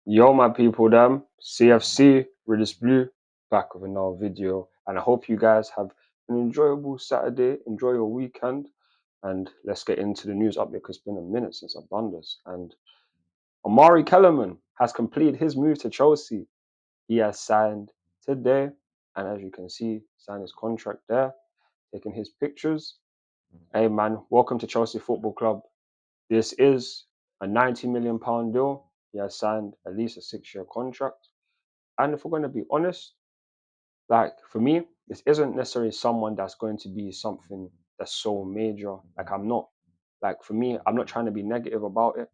Yo, my people, them CFC, Redis Blue, back with another video, and I hope you guys have an enjoyable Saturday. Enjoy your weekend, and let's get into the news update because it's been a minute since I've done this. And Omari Kellyman has completed his move to Chelsea. He has signed today, and as you can see, signed his contract there, taking his pictures. Hey man, welcome to Chelsea Football Club. This is a £90 million deal. He has signed at least a 6-year contract. And if we're going to be honest, like for me, this isn't necessarily someone that's going to be something that's so major. Like for me, I'm not trying to be negative about it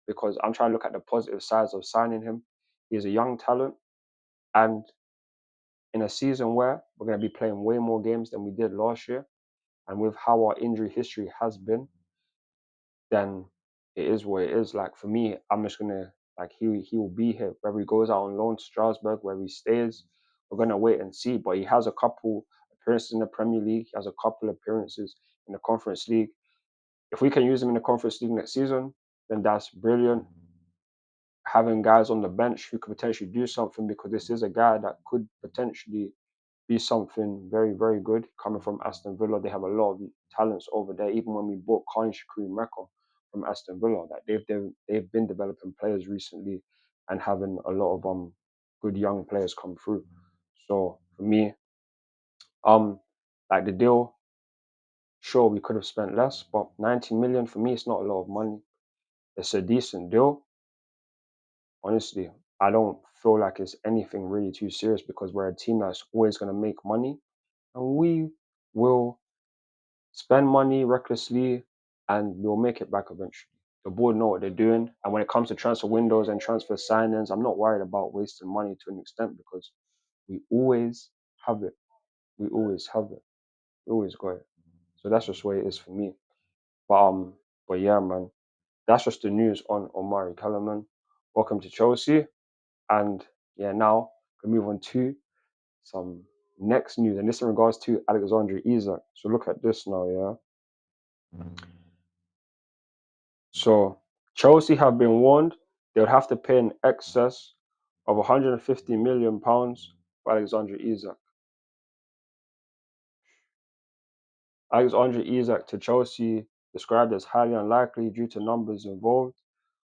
because I'm trying to look at the positive sides of signing him. He's a young talent, and in a season where we're going to be playing way more games than we did last year, and with how our injury history has been, then it is what it is. Like for me, I'm just gonna like he will be here whether he goes out on loan to Strasbourg, where he stays. We're gonna wait and see. But he has a couple appearances in the Premier League. He has a couple appearances in the Conference League. If we can use him in the Conference League next season, then that's brilliant. Having guys on the bench who could potentially do something, because this is a guy that could potentially be something very, very good. Coming from Aston Villa, they have a lot of talents over there. Even when we bought Khan Shaqiri Mecca from Aston Villa, that they've been developing players recently and having a lot of good young players come through. So for me, like the deal, sure we could have spent less, but 90 million for me, it's not a lot of money. It's a decent deal. Honestly, I don't feel like it's anything really too serious because we're a team that's always going to make money, and we will spend money recklessly, and we'll make it back eventually. The board know what they're doing, and when it comes to transfer windows and transfer signings, I'm not worried about wasting money to an extent because we always have it. We always have it. We always got it. So that's just the way it is for me. But but yeah, man, that's just the news on Omari Kellyman. Welcome to Chelsea, and yeah, now we move on to some next news, and this in regards to Alexander Isak. So look at this now, yeah. So Chelsea have been warned they would have to pay in excess of £150 million for Alexander Isak. Alexander Isak to Chelsea described as highly unlikely due to numbers involved,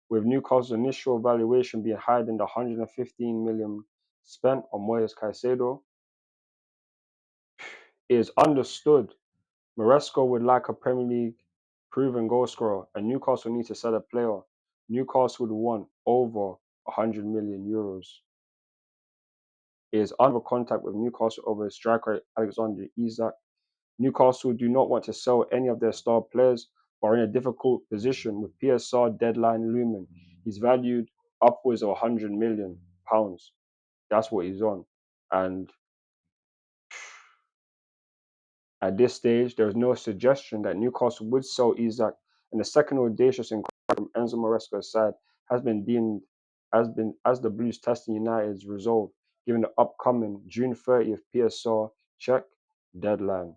with Newcastle's initial valuation being higher than the 115 million spent on Moyes Caicedo. It is understood Maresco would like a Premier League proven goalscorer, and Newcastle need to sell a player. Newcastle would want over €100 million. He is under contact with Newcastle over striker Alexander Isak. Newcastle do not want to sell any of their star players, but are in a difficult position with PSR deadline looming. He's valued upwards of £100 million. That's what he's on. And at this stage, there is no suggestion that Newcastle would sell Isak, and the second audacious inquiry from Enzo Maresca's side has been deemed as the Blues testing United's resolve, given the upcoming June 30th PSR check deadline.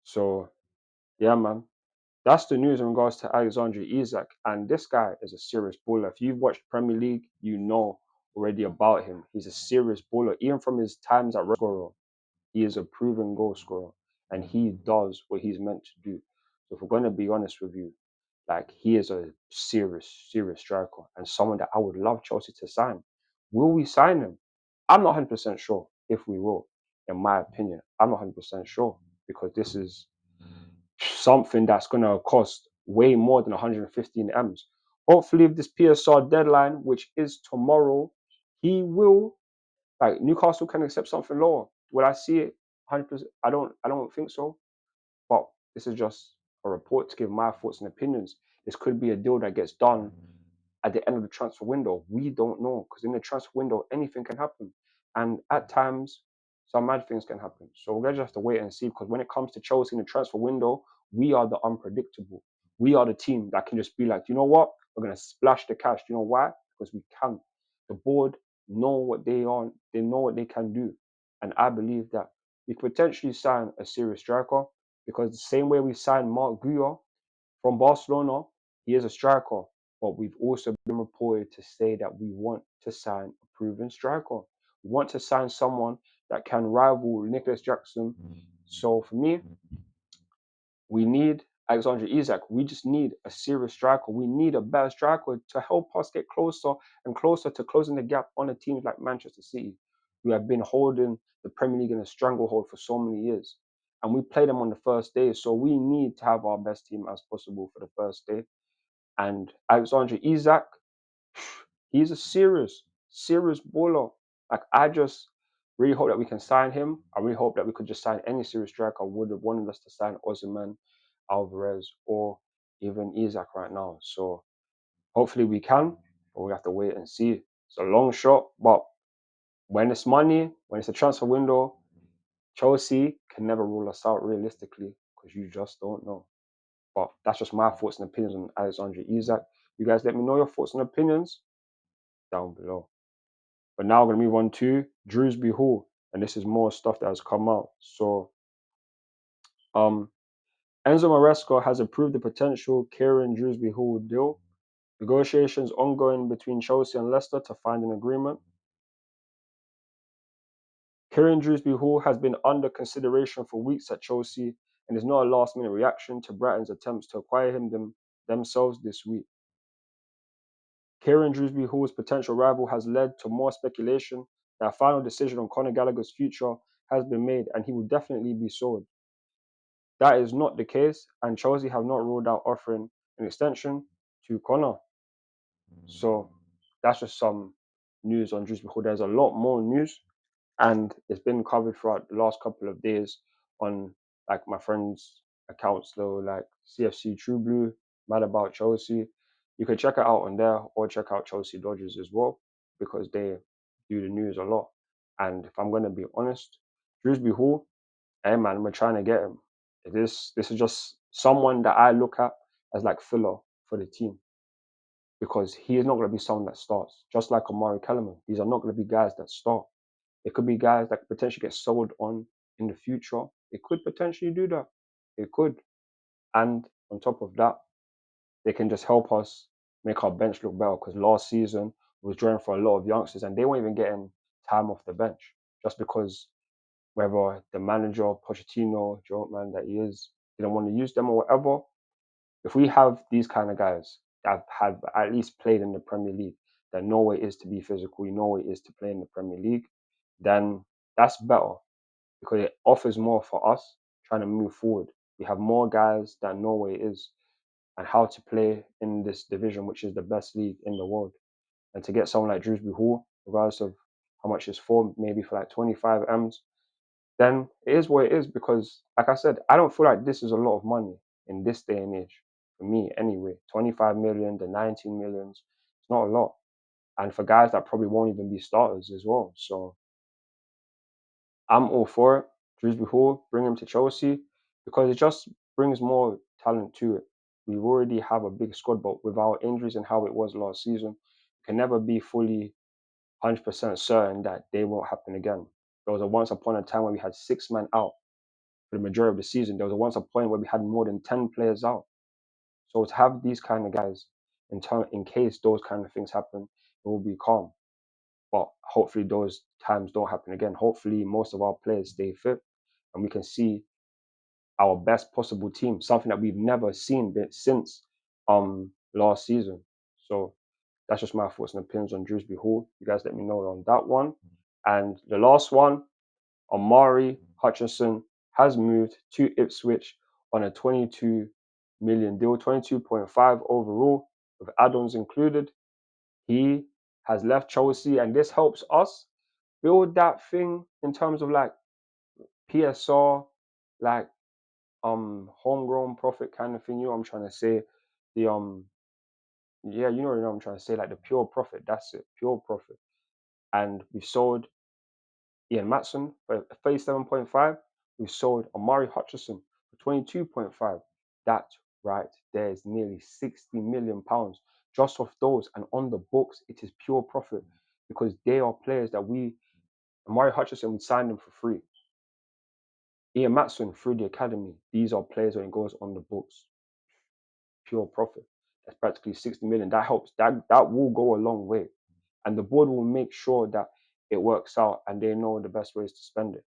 So, yeah, man, that's the news in regards to Alexander Isak, and this guy is a serious baller. If you've watched Premier League, you know already about him. He's a serious baller, even from his times at Scorer. He is a proven goal scorer, and he does what he's meant to do. So if we're going to be honest with you, like he is a serious, serious striker and someone that I would love Chelsea to sign. Will we sign him? I'm not 100% sure if we will. In my opinion, I'm not 100% sure because this is something that's going to cost way more than 115 M's. Hopefully, with this PSR deadline, which is tomorrow, he will like Newcastle can accept something lower. Will I see it 100%? I don't think so. But this is just a report to give my thoughts and opinions. This could be a deal that gets done at the end of the transfer window. We don't know because in the transfer window anything can happen, and at times some mad things can happen. So we're gonna just have to wait and see. Because when it comes to Chelsea in the transfer window, we are the unpredictable. We are the team that can just be like, you know what, we're gonna splash the cash. You know why? Because we can. The board know what they are. They know what they can do, and I believe that we could potentially sign a serious striker because the same way we signed Mark Guia from Barcelona, he is a striker. but we've also been reported to say that we want to sign a proven striker. We want to sign someone that can rival Nicholas Jackson. So for me, we need Alexander Isak. We just need a serious striker. We need a better striker to help us get closer and closer to closing the gap on the teams like Manchester City, who have been holding the Premier League in a stranglehold for so many years. And we play them on the first day. So we need to have our best team as possible for the first day. And Alexander Isak, he's a serious baller. Like, I just really hope that we can sign him. I really hope that we could just sign any serious striker. I would have wanted us to sign Osimhen, Alvarez, or even Isak right now. So hopefully we can, but we have to wait and see. It's a long shot, but when it's money, when it's a transfer window, Chelsea can never rule us out realistically, because you just don't know. But that's just my thoughts and opinions on Alexander Isak. You guys let me know your thoughts and opinions down below. But now we're going to move on to Drewsbury-Hall, and this is more stuff that has come out. So, Enzo Maresca has approved the potential Kieran Drewsbury-Hall deal. Negotiations ongoing between Chelsea and Leicester to find an agreement. Kieran Drewsbury-Hall has been under consideration for weeks at Chelsea and is not a last-minute reaction to Brighton's attempts to acquire him themselves this week. Kieran Drewsbury-Hall's potential arrival has led to more speculation that a final decision on Conor Gallagher's future has been made and he will definitely be sold. That is not the case, and Chelsea have not ruled out offering an extension to Conor. So that's just some news on Drewsbury-Hall. There's a lot more news, and it's been covered throughout the last couple of days on like my friends' accounts, though, like CFC True Blue, Mad About Chelsea. You can check it out on there, or check out Chelsea Dodgers as well, because they do the news a lot. And if I'm gonna be honest, Drewsbury-Hall, hey man, we're trying to get him. This is just someone that I look at as like filler for the team, because he is not going to be someone that starts. Just like Omari Kellyman, these are not going to be guys that start. It could be guys that could potentially get sold on in the future. It could potentially do that. It could. And on top of that, they can just help us make our bench look better, because last season was drawing for a lot of youngsters and they weren't even getting time off the bench, just because whether the manager, Pochettino, Joe man that he is, didn't want to use them or whatever. If we have these kind of guys that have at least played in the Premier League, that know what it is to be physical, you know what it is to play in the Premier League, then that's better, because it offers more for us trying to move forward. We have more guys that know what it is and how to play in this division, which is the best league in the world. And to get someone like Drewsbury-Hall, regardless of how much it's for, maybe for like 25 M's, then it is what it is, because, like I said, I don't feel like this is a lot of money in this day and age. For me, anyway, 25 million, the 19 millions, it's not a lot. And for guys that probably won't even be starters as well. So I'm all for it. Drewsbury-Hall, bring him to Chelsea, because it just brings more talent to it. We already have a big squad, but with our injuries and how it was last season, we can never be fully 100% certain that they won't happen again. There was a once upon a time where we had 6 men out for the majority of the season. There was once a point where we had more than 10 players out. So to have these kind of guys in case those kind of things happen, it will be calm. But hopefully those times don't happen again. Hopefully most of our players stay fit and we can see our best possible team, something that we've never seen since last season. So that's just my thoughts and opinions on Drewsbury-Hall. You guys let me know on that one. And the last one, Omari Hutchinson has moved to Ipswich on a 22 million deal, 22.5 overall, with add-ons included. He has left Chelsea, and this helps us build that thing in terms of like PSR, like homegrown profit kind of thing. You know what I'm trying to say? The yeah, you know what I'm trying to say, like the pure profit. That's it, pure profit. And we've sold Ian Matson for 37.5. We sold Omari Hutchinson for 22.5. That right there is nearly 60 million pounds just off those. And on the books, it is pure profit, because they are players that Omari Hutchinson, we signed them for free. Ian Matson through the academy. These are players when it goes on the books. Pure profit. That's practically 60 million. That helps. That will go a long way, and the board will make sure that it works out and they know the best ways to spend it.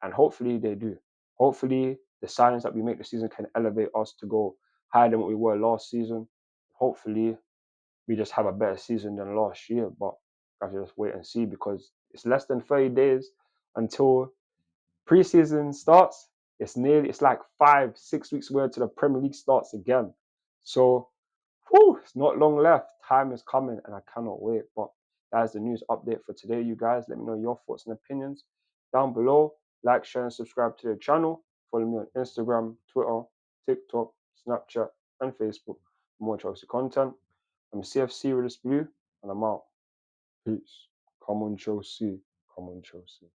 And hopefully they do. Hopefully the signings that we make this season can elevate us to go higher than what we were last season. Hopefully we just have a better season than last year. But I have to just wait and see because it's less than 30 days until preseason starts. It's like 5-6 weeks away till the Premier League starts again. So it's not long left. Time is coming and I cannot wait. But that's the news update for today, you guys. Let me know your thoughts and opinions down below. Like, share, and subscribe to the channel. Follow me on Instagram, Twitter, TikTok, Snapchat, and Facebook for more Chelsea content. I'm CFC with this blue, and I'm out. Peace. Come on, Chelsea. Come on, Chelsea.